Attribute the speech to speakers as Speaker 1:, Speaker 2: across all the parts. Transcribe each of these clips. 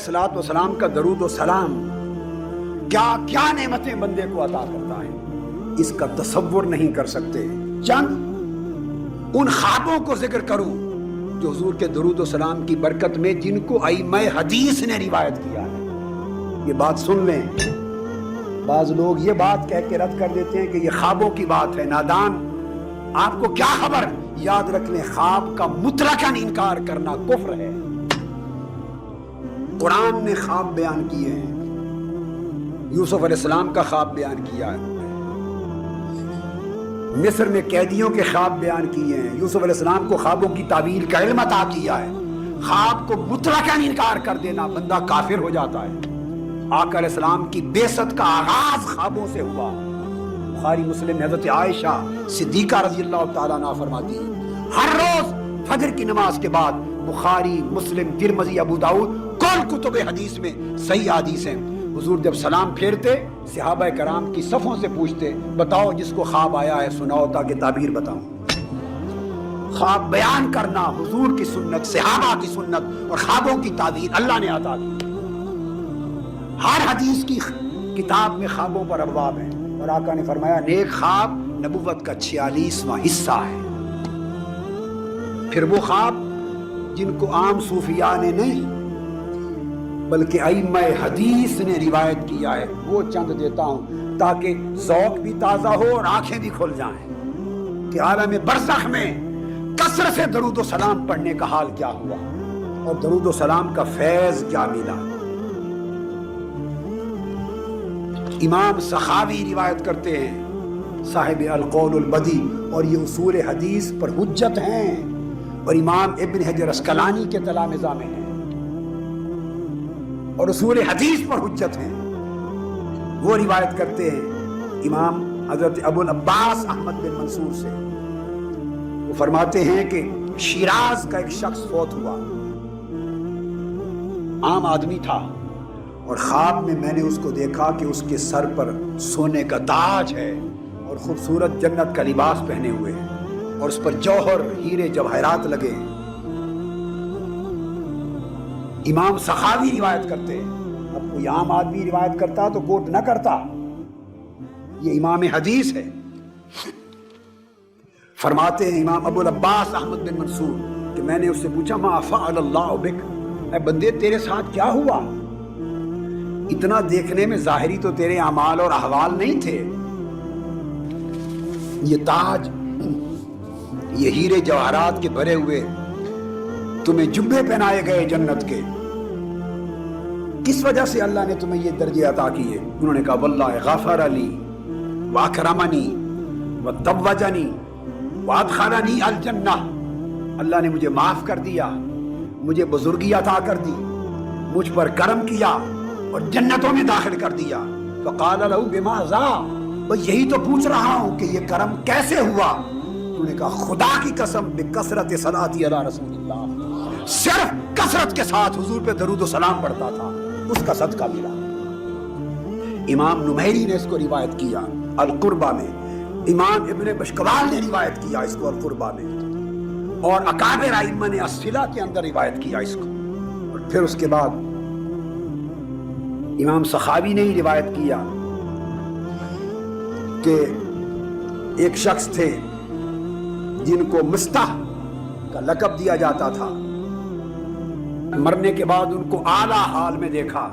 Speaker 1: الصلوۃ والسلام کا درود و سلام کیا کیا نعمتیں بندے کو عطا کرتا ہے، اس کا تصور نہیں کر سکتے۔ چند ان خوابوں کو ذکر کروں جو حضور کے درود و سلام کی برکت میں جن کو ائمہ حدیث نے روایت کیا ہے۔ یہ بات سن لیں، بعض لوگ یہ بات کہہ کے رد کر دیتے ہیں کہ یہ خوابوں کی بات ہے، نادان آپ کو کیا خبر۔ یاد رکھ لیں، خواب کا مطلقاً انکار کرنا کفر ہے۔ قرآن نے خواب بیان کیے ہیں، یوسف علیہ السلام کا خواب بیان کیا ہے، مصر میں قیدیوں کے خواب بیان کیے ہیں، یوسف علیہ السلام کو خوابوں کی تعبیر کا علم عطا کیا ہے۔ خواب کو مطلقاً انکار کر دینا بندہ کافر ہو جاتا ہے۔ آقا علیہ السلام کی بعثت کا آغاز خوابوں سے ہوا۔ بخاری مسلم حضرت عائشہ صدیقہ رضی اللہ تعالیٰ عنہا فرماتی ہے، ہر روز فجر کی نماز کے بعد بخاری، مسلم، ترمذی، ابو داؤد کل کتب حدیث میں صحیح حدیث ہیں، حضور جب سلام پھیرتے صحابہ کرام کی صفوں سے پوچھتے، بتاؤ جس کو خواب آیا ہے سناؤ تاکہ تعبیر بتاؤں۔ خواب بیان کرنا حضور کی سنت، صحابہ کی سنت، اور خوابوں کی تعبیر اللہ نے عطا کی۔ ہر حدیث کی کتاب میں خوابوں پر ابواب ہیں، اور آقا نے فرمایا نیک خواب نبوت کا 46واں حصہ ہے۔ پھر وہ خواب جن کو عام صوفیاء نے نہیں بلکہ ائمہ حدیث نے روایت کیا ہے وہ چند دیتا ہوں تاکہ ذوق بھی تازہ ہو اور آنکھیں بھی کھل جائیں کہ عالم برزخ میں کثرت سے درود و سلام پڑھنے کا حال کیا ہوا اور درود و سلام کا فیض کیا ملا۔ امام سخاوی روایت کرتے ہیں، صاحب القول البدی، اور یہ اصول حدیث پر حجت ہیں، اور امام ابن حجر اسقلانی کے تلامذہ میں ہیں اور اصول حدیث پر حجت ہیں۔ وہ روایت کرتے ہیں امام حضرت ابو العباس احمد بن منصور سے، وہ فرماتے ہیں کہ شیراز کا ایک شخص فوت ہوا، عام آدمی تھا، اور خواب میں نے اس کو دیکھا کہ اس کے سر پر سونے کا تاج ہے اور خوبصورت جنت کا لباس پہنے ہوئے ہیں، اور اس پر جوہر، ہیرے، جواہرات لگے ہیں۔ امام سخاوی روایت کرتے ہیں، اب کوئی عام آدمی روایت کرتا تو کوٹ نہ کرتا، یہ امام حدیث ہے۔ فرماتے ہیں امام ابو العباس احمد بن منصور کہ میں نے اس سے پوچھا ما فعل اللہ بک، اے بندے تیرے ساتھ کیا ہوا؟ اتنا دیکھنے میں ظاہری تو تیرے اعمال اور احوال نہیں تھے، یہ تاج، یہ ہیرے جواہرات کے بھرے ہوئے تمہیں جبے پہنائے گئے جنت کے، کس وجہ سے اللہ نے تمہیں یہ درجے عطا کیے؟ انہوں نے کہا واللہ غفر لی واکرمنی وتوجنی وادخلنی الجنہ، اللہ نے مجھے معاف کر دیا، مجھے بزرگی عطا کر دی، مجھ پر کرم کیا اور جنتوں میں داخل کر دیا۔ فقال له بماذا، بس یہی تو پوچھ رہا ہوں کہ یہ کرم کیسے ہوا؟ انہوں نے کہا خدا کی قسم بکثرت صلاتی علی رسول اللہ، صرف کثرت کے ساتھ حضور پہ درود و سلام پڑھتا تھا، اس کا صدقہ ملا۔ امام نمیری نے اس کو روایت کیا القربہ میں، امام ابن بشکوال نے روایت کیا اس کو القربہ میں، اور اکابر ائمہ نے الصلہ کے اندر روایت کیا اس کو، اور پھر اس کے بعد امام سخاوی نے ہی روایت کیا کہ ایک شخص تھے جن کو مستح کا لقب دیا جاتا تھا، مرنے کے بعد ان کو اعلیٰ حال میں دیکھا،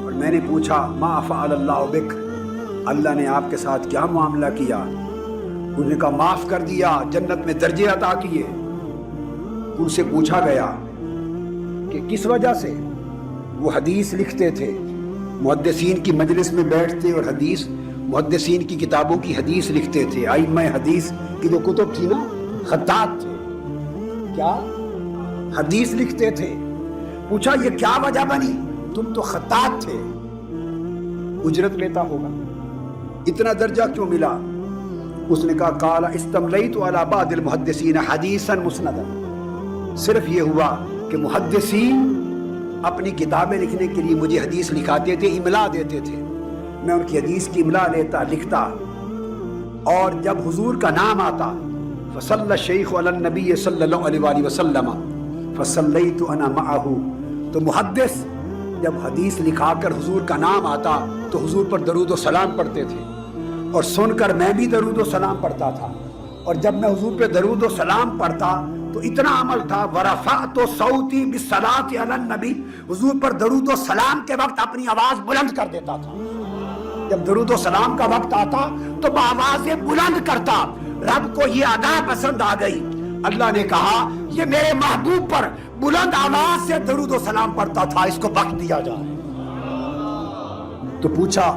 Speaker 1: اور میں نے پوچھا ما فعل اللہ بک، اللہ نے آپ کے ساتھ کیا معاملہ کیا؟ انہوں نے کہا معاف کر دیا، جنت میں درجے عطا کیے۔ ان سے پوچھا گیا کہ کس وجہ سے؟ وہ حدیث لکھتے تھے، محدثین کی مجلس میں بیٹھتے اور حدیث، محدثین کی کتابوں کی حدیث لکھتے تھے، ائمہ حدیث کی جو کتب تھی نا، خطاط تھے، کیا حدیث لکھتے تھے۔ پوچھا یہ کیا وجہ بنی؟ تم تو خطاط تھے، اجرت لیتا ہوگا، اتنا درجہ کیوں ملا؟ اس نے کہا قال استملیت علی بعض المحدثین حدیثا مسندا، صرف یہ ہوا کہ محدثین اپنی کتابیں لکھنے کے لیے مجھے حدیث لکھاتے تھے، املا دیتے تھے، میں ان کی حدیث کی املا لیتا، لکھتا، اور جب حضور کا نام آتا فصلی الشیخ علی النبی صلی اللہ علیہ وآلہ وسلم فصلیت انا معہ، تو محدث جب حدیث لکھا کر حضور کا نام آتا تو حضور پر درود و سلام پڑھتے تھے، اور سن کر میں بھی درود و سلام پڑھتا تھا، اور جب میں حضور پہ درود و سلام پڑھتا تو اتنا عمل تھا، ورفعت صوتی بالصلاۃ علی النبی، حضور پر درود و سلام کے وقت اپنی آواز بلند کر دیتا تھا۔ جب درود و سلام کا وقت آتا تو بآوازیں بلند کرتا۔ رب کو یہ ادا پسند آ گئی، اللہ نے کہا یہ میرے محبوب پر بلند آواز سے درود و سلام پڑھتا تھا، اس کو بخش دیا جائے۔ تو پوچھا